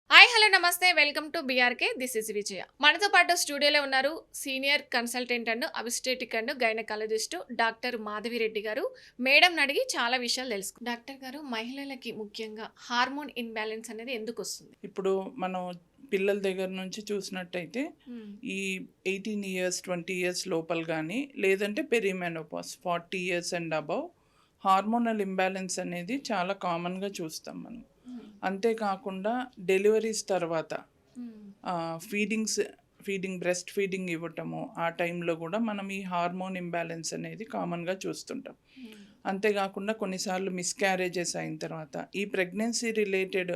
Hi hello namaste welcome to BRK this is Vijaya. మనతో పాటు స్టూడియోలో ఉన్నారు senior consultant and obstetric and gynaecologist doctor Madhavi Reddy గారు. మేడం అడిగి చాలా విషయాలు తెలుసుకుందాం. డాక్టర్ గారు, మహిళలకి ముఖ్యంగా హార్మోన్ ఇన్బ్యాలెన్స్ అనేది ఎందుకు వస్తుంది? ఇప్పుడు మనం పిల్లల దగ్గర నుంచి చూసినట్టయితే ఈ 18 ఇయర్స్ 20 ఇయర్స్ లోపల కానీ లేదంటే పెరిమెనోపాస్ 40 years and above hormonal imbalance అనేది చాలా కామన్గా చూస్తాం మనం. అంతేకాకుండా డెలివరీస్ తర్వాత ఫీడింగ్ బ్రెస్ట్ ఫీడింగ్ ఇవ్వటము ఆ టైంలో కూడా మనం ఈ హార్మోన్ ఇంబ్యాలెన్స్ అనేది కామన్గా చూస్తుంటాం. అంతేకాకుండా కొన్నిసార్లు మిస్క్యారేజెస్ అయిన తర్వాత ఈ ప్రెగ్నెన్సీ రిలేటెడ్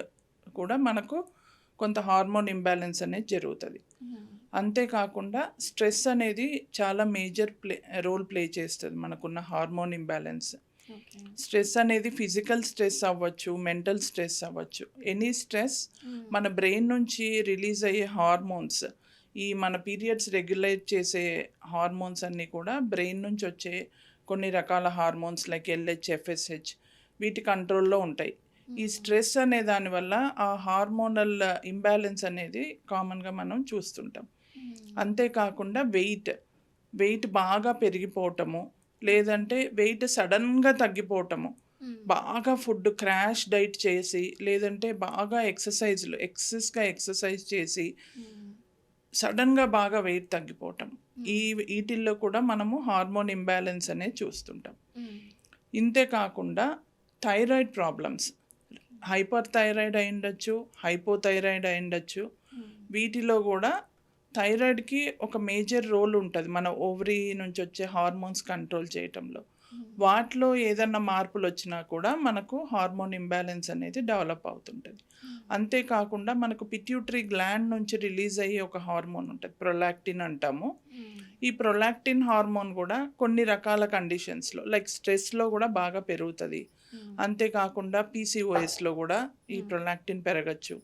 కూడా మనకు కొంత హార్మోన్ ఇంబ్యాలెన్స్ అనేది జరుగుతుంది. అంతేకాకుండా స్ట్రెస్ అనేది చాలా మేజర్ రోల్ ప్లే చేస్తుంది మనకున్న హార్మోన్ ఇంబ్యాలెన్స్. స్ట్రెస్ అనేది ఫిజికల్ స్ట్రెస్ అవ్వచ్చు, మెంటల్ స్ట్రెస్ అవ్వచ్చు. ఎనీ స్ట్రెస్ మన బ్రెయిన్ నుంచి రిలీజ్ అయ్యే హార్మోన్స్, ఈ మన పీరియడ్స్ రెగ్యులేట్ చేసే హార్మోన్స్ అన్నీ కూడా బ్రెయిన్ నుంచి వచ్చే కొన్ని రకాల హార్మోన్స్ లైక్ ఎల్హెచ్, ఎఫ్ఎస్హెచ్ వీటి కంట్రోల్లో ఉంటాయి. ఈ స్ట్రెస్ అనే దానివల్ల ఆ హార్మోనల్ ఇంబ్యాలెన్స్ అనేది కామన్గా మనం చూస్తుంటాం. అంతేకాకుండా వెయిట్ బాగా పెరిగిపోవటము, లేదంటే వెయిట్ సడన్గా తగ్గిపోవటము, బాగా ఫుడ్ క్రాష్ డైట్ చేసి, లేదంటే బాగా ఎక్సెస్గా ఎక్సర్సైజ్ చేసి సడన్గా బాగా వెయిట్ తగ్గిపోవటం, వీటిల్లో కూడా మనము హార్మోన్ ఇంబ్యాలెన్స్ అనేది చూస్తుంటాం. ఇంతే కాకుండా థైరాయిడ్ ప్రాబ్లమ్స్, హైపర్ థైరాయిడ్ అయి ఉండొచ్చు, హైపోథైరాయిడ్ అయి ఉండొచ్చు. వీటిలో కూడా థైరాయిడ్కి ఒక మేజర్ రోల్ ఉంటుంది మన ఓవరీ నుంచి వచ్చే హార్మోన్స్ కంట్రోల్ చేయటంలో. వాటిలో ఏదన్నా మార్పులు వచ్చినా కూడా మనకు హార్మోన్ ఇంబ్యాలెన్స్ అనేది డెవలప్ అవుతుంటుంది. అంతేకాకుండా మనకు పిట్యూటరీ గ్లాండ్ నుంచి రిలీజ్ అయ్యే ఒక హార్మోన్ ఉంటుంది, ప్రొలాక్టిన్ అంటాము. ఈ ప్రొలాక్టిన్ హార్మోన్ కూడా కొన్ని రకాల కండిషన్స్లో లైక్ స్ట్రెస్లో కూడా బాగా పెరుగుతుంది. అంతేకాకుండా పీసీఓఎస్లో కూడా ఈ ప్రొలాక్టిన్ పెరగచ్చు.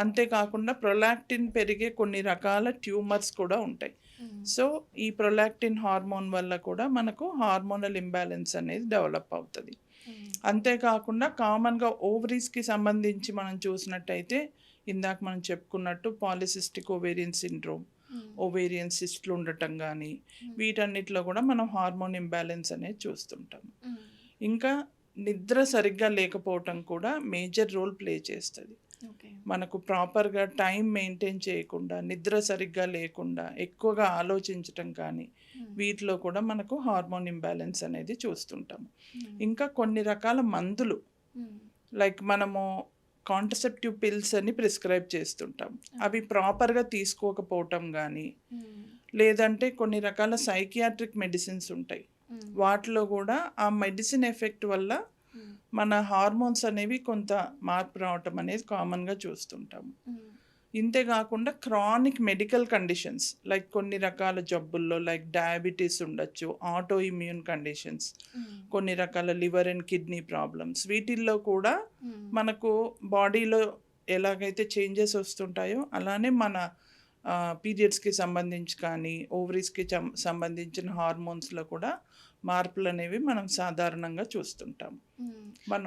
అంతేకాకుండా ప్రొలాక్టిన్ పెరిగే కొన్ని రకాల ట్యూమర్స్ కూడా ఉంటాయి. సో ఈ ప్రొలాక్టిన్ హార్మోన్ వల్ల కూడా మనకు హార్మోనల్ ఇంబ్యాలెన్స్ అనేది డెవలప్ అవుతుంది. అంతేకాకుండా కామన్గా ఓవరీస్కి సంబంధించి మనం చూసినట్టయితే ఇందాక మనం చెప్పుకున్నట్టు పాలిసిస్టిక్ ఓవేరియన్ సిండ్రోమ్, ఓవేరియన్ సిస్ట్లు ఉండటం కానీ వీటన్నిటిలో కూడా మనం హార్మోన్ ఇంబ్యాలెన్స్ అనేది చూస్తుంటాము. ఇంకా నిద్ర సరిగ్గా లేకపోవటం కూడా మేజర్ రోల్ ప్లే చేస్తుంది. మనకు ప్రాపర్గా టైం మెయింటైన్ చేయకుండా, నిద్ర సరిగ్గా లేకుండా ఎక్కువగా ఆలోచించటం కానీ వీటిలో కూడా మనకు హార్మోన్ ఇంబ్యాలెన్స్ అనేది చూస్తుంటాము. ఇంకా కొన్ని రకాల మందులు లైక్ మనము కాంట్రసెప్టివ్ పిల్స్ అని ప్రిస్క్రైబ్ చేస్తుంటాం. అవి ప్రాపర్గా తీసుకోకపోవటం కానీ, లేదంటే కొన్ని రకాల సైకియాట్రిక్ మెడిసిన్స్ ఉంటాయి. వాటిలో కూడా ఆ మెడిసిన్ ఎఫెక్ట్ వల్ల మన హార్మోన్స్ అనేవి కొంత మార్పు రావటం అనేది కామన్గా చూస్తుంటాము. ఇంతేకాకుండా క్రానిక్ మెడికల్ కండిషన్స్ లైక్ కొన్ని రకాల జబ్బుల్లో లైక్ డయాబెటీస్ ఉండొచ్చు, ఆటో ఇమ్యూన్ కండిషన్స్, కొన్ని రకాల లివర్ అండ్ కిడ్నీ ప్రాబ్లమ్స్, వీటిల్లో కూడా మనకు బాడీలో ఎలాగైతే చేంజెస్ వస్తుంటాయో అలానే మన పీరియడ్స్కి సంబంధించి కానీ ఓవరీస్కి సంబంధించిన హార్మోన్స్లో కూడా మార్పులు అనేవి మనం సాధారణంగా చూస్తుంటాం.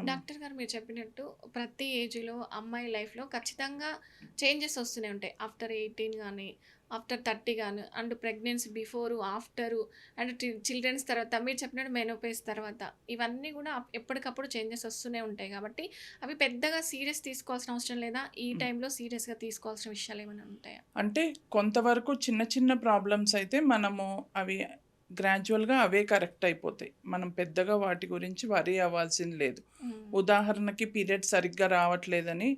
డాక్టర్ గారు, మీరు చెప్పినట్టు ప్రతి ఏజ్లో అమ్మాయి లైఫ్లో ఖచ్చితంగా చేంజెస్ వస్తూనే ఉంటాయి. ఆఫ్టర్ 18 కానీ, ఆఫ్టర్ 30 కానీ, and pregnancy before, after, and children's తర్వాత, మీరు చెప్పినట్టు మెనోపేజ్ తర్వాత, ఇవన్నీ కూడా ఎప్పటికప్పుడు చేంజెస్ వస్తూనే ఉంటాయి. కాబట్టి అవి పెద్దగా సీరియస్ తీసుకోవాల్సిన అవసరం లేదా? ఈ టైంలో సీరియస్గా తీసుకోవాల్సిన విషయాలు ఏమైనా ఉంటాయా? అంటే కొంతవరకు చిన్న చిన్న ప్రాబ్లమ్స్ అయితే మనము అవి గ్రాడ్యువల్గా అవే కరెక్ట్ అయిపోతాయి. మనం పెద్దగా వాటి గురించి వరీ అవ్వాల్సింది లేదు. ఉదాహరణకి పీరియడ్ సరిగ్గా రావట్లేదని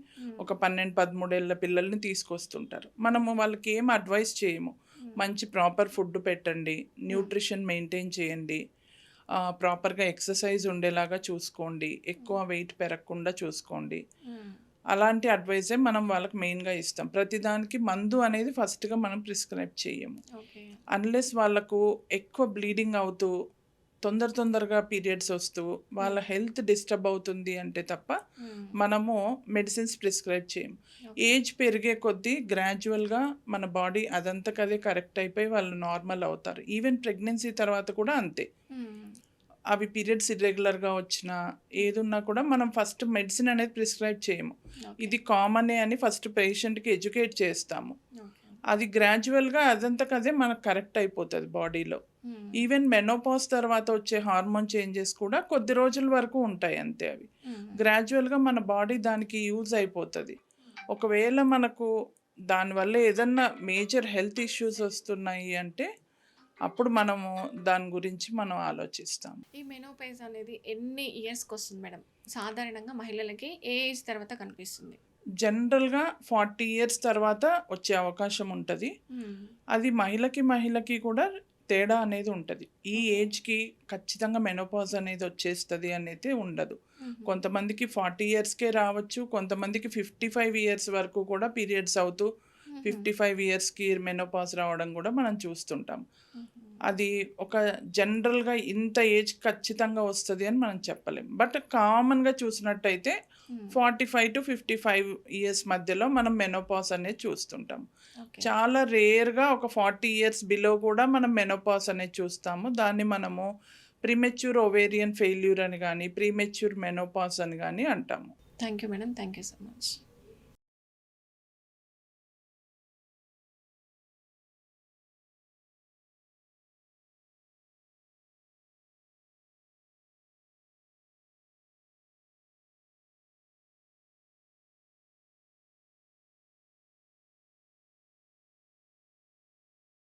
ఒక 12-13 ఏళ్ళ పిల్లల్ని తీసుకొస్తుంటారు. మనము వాళ్ళకి ఏం అడ్వైస్ చేయము. మంచి ప్రాపర్ ఫుడ్ పెట్టండి, న్యూట్రిషన్ మెయింటైన్ చేయండి, ప్రాపర్గా ఎక్సర్సైజ్ ఉండేలాగా చూసుకోండి, ఎక్కువ వెయిట్ పెరగకుండా చూసుకోండి, అలాంటి అడ్వైజే మనం వాళ్ళకి మెయిన్గా ఇస్తాం. ప్రతిదానికి మందు అనేది ఫస్ట్గా మనం ప్రిస్క్రైబ్ చేయము. అన్లెస్ వాళ్ళకు ఎక్కువ బ్లీడింగ్ అవుతూ తొందరగా పీరియడ్స్ వస్తూ వాళ్ళ హెల్త్ డిస్టర్బ్ అవుతుంది అంటే తప్ప మనము మెడిసిన్స్ ప్రిస్క్రైబ్ చేయము. ఏజ్ పెరిగే కొద్దీ గ్రాడ్యువల్గా మన బాడీ అదంతకదే కరెక్ట్ అయిపోయి వాళ్ళు నార్మల్ అవుతారు. ఈవెన్ ప్రెగ్నెన్సీ తర్వాత కూడా అంతే. అవి పీరియడ్స్ ఇర్రెగ్యులర్‌గా వచ్చినా, ఏదున్నా కూడా మనం ఫస్ట్ మెడిసిన్ అనేది ప్రిస్క్రైబ్ చేయము. ఓకే. ఇది కామనే అని ఫస్ట్ పేషెంట్‌కి ఎడ్యుకేట్ చేస్తాము. ఓకే. అది గ్రాడ్యువల్‌గా అదంతకదే మనకు కరెక్ట్ అయిపోతది బాడీలో. హ్మ్. ఈవెన్ మెనోపాజ్ తర్వాత వచ్చే హార్మోన్ చేంజెస్ కూడా కొద్ది రోజుల వరకు ఉంటాయి అంతే అవి. హ్మ్. గ్రాడ్యువల్‌గా మన బాడీ దానికి యూజ్ అయిపోతది. ఒకవేళ మనకు దానివల్ల ఏదన్నా మేజర్ హెల్త్ ఇష్యూస్ వస్తున్నాయి అంటే, అప్పుడు మనము దాని గురించి మనం ఆలోచిస్తాం. ఈ మెనోపేజ్ అనేది ఎన్ని ఇయర్స్‌కొస్తుంది మేడం? సాధారణంగా మహిళలకి ఏ ఏజ్ తర్వాత కనిపిస్తుంది? జనరల్‌గా 40 ఇయర్స్ తర్వాత వచ్చే అవకాశం ఉంటది. హ్మ్. అది మహిళకి కూడా తేడా అనేది ఉంటది. ఈ ఓకే. ఏజ్‌కి ఖచ్చితంగా మెనోపాజ్ అనేది వచ్చేస్తది అనేది ఉండదు. హుహు. కొంతమందికి 40 ఇయర్స్‌కే రావచ్చు. కొంతమందికి 55 ఇయర్స్ వరకు కూడా పీరియడ్స్ అవుతూ హుహు. 55 ఇయర్స్‌కి మెనోపాజ్ రావడం కూడా మనం చూస్తుంటాం. హుహు. అది ఒక జనరల్‌గా ఇంత ఏజ్ ఖచ్చితంగా వస్తది అని మనం చెప్పలేం. బట్ కామన్‌గా చూసినట్టయితే హ్మ్. 45-55 ఇయర్స్ మధ్యలో మనం మెనోపాజ్ అనేది చూస్తుంటాం. ఓకే. చాలా రేర్‌గా ఒక 40 ఇయర్స్ బిలో కూడా మనం మెనోపాజ్ అనేది చూస్తాము. దాన్ని మనము ప్రీమెచ్యూర్ ఓవేరియన్ ఫెయిల్యూర్ అని గాని, ప్రీమెచ్యూర్ మెనోపాజ్ అని గాని అంటాము. Thank you madam. Thank you so much.